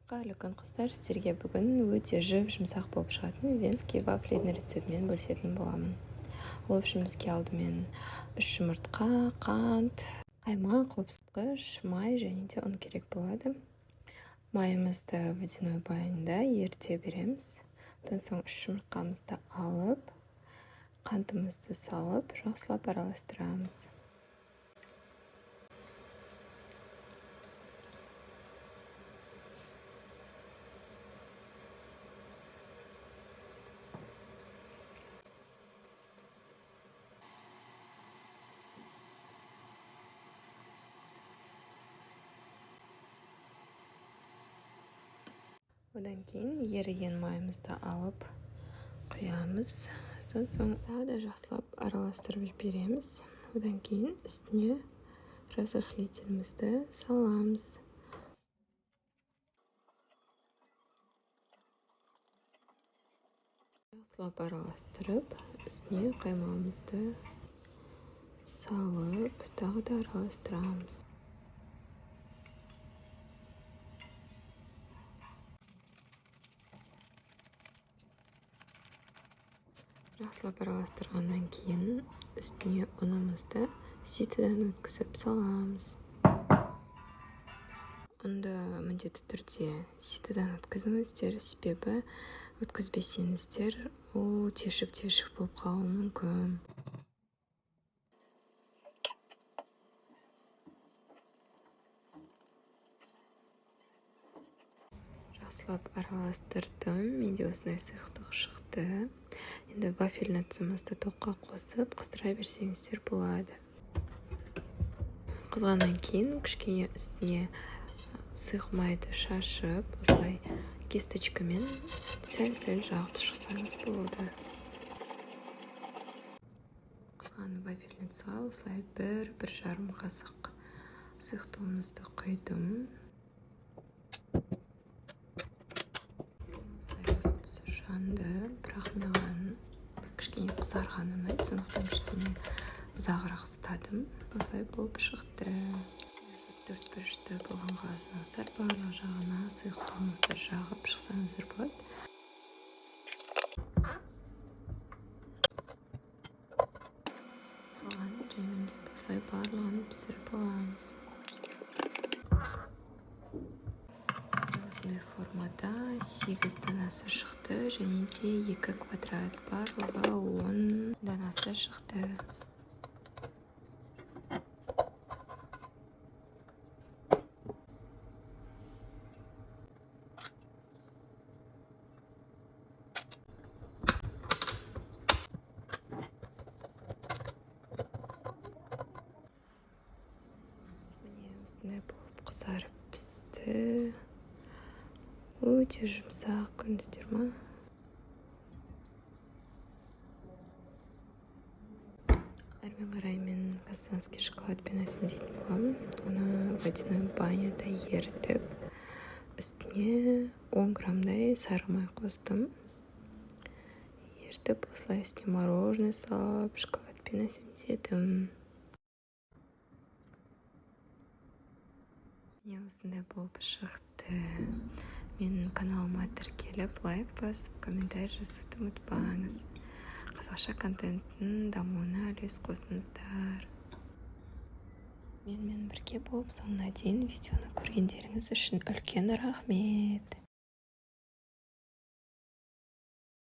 Қайырлы күн қыздар, сіздерге бүгін өте жұмсақ болып шығатын венский вафлидің рецептімен бөлісетін боламын. Ол үшін бізге алдымен 3 жұмыртқа, қант, қаймақ, қопсытқыш, май және де ұн керек болады. Майымызды водяной байында ерте береміз. Одан соң 3 жұмыртқамызды алып, қантымызды салып, жақсылап араластырамыз. Одан кейін еріген майымызды алып құямыз. Одан соң тағы да жақсылап араластырып жібереміз. Одан кейін үстіне разрыхлителімізді саламыз. Жақсылап араластырып, үстіне қаймағымызды салып, тағы да араластырамыз. Жақсылап араластырғаннан кейін үстіне ұнымызды ситыдан өткізіп саламыз. Ұнды міндетті түрде ситыдан өткізіңіздер, себебі өткізбесеңіздер, ол түйшік болып қалуы мүмкін. Жақсылап араластырдым, менде осындай сұйықтық шықты. Енді вафельницамызды тоққа қосып, қыздыра берсеңіздер болады. Қызғаннан кейін кішкене үстіне сұйық майды шашып, осылай кисточкамен сәл-сәл жағып шықсаңыз болады. Қызған вафельницаға осылай 1-1,5 қасық сұйықтығымызды құйдым. Жанды, бірақ маған кішкене қызарғаны ұнайды, сондықтан кішкене ұзағырақ ұстадым. Осылай болып шықты. 4 бұрышты болған қаласыңыздар, барлық жағына сұйықтығыңызды жағып шықсаңыздар болады. Қалған жаймен деп осылай барлығын пісіріп аламыз. Осындай формада 8 данасы шықты, және де 2 квадрат, барлығы 10 данасы шықты. Міне осындай болып қызарып пісті. Өте жұмсақ, көрдіңіздер ма? Әрмен қарай мен казанский шоколадпен әсемдейтін боламын. Оны водяной баняда ерітіп, үстіне 10 граммдай сары май қостым. Ерітіп, осылай үстіне мороженое салып, шоколадпен әсемдедім. Міне осындай болып шықты. Менің каналыма тіркеліп, лайк басып, комментарий жазуды ұмытпаңыз. Қазақша контенттің дамуына үлес қосыңыздар. Менімен бірге болып, соңына дейін видеоны көргендеріңіз үшін үлкен рахмет.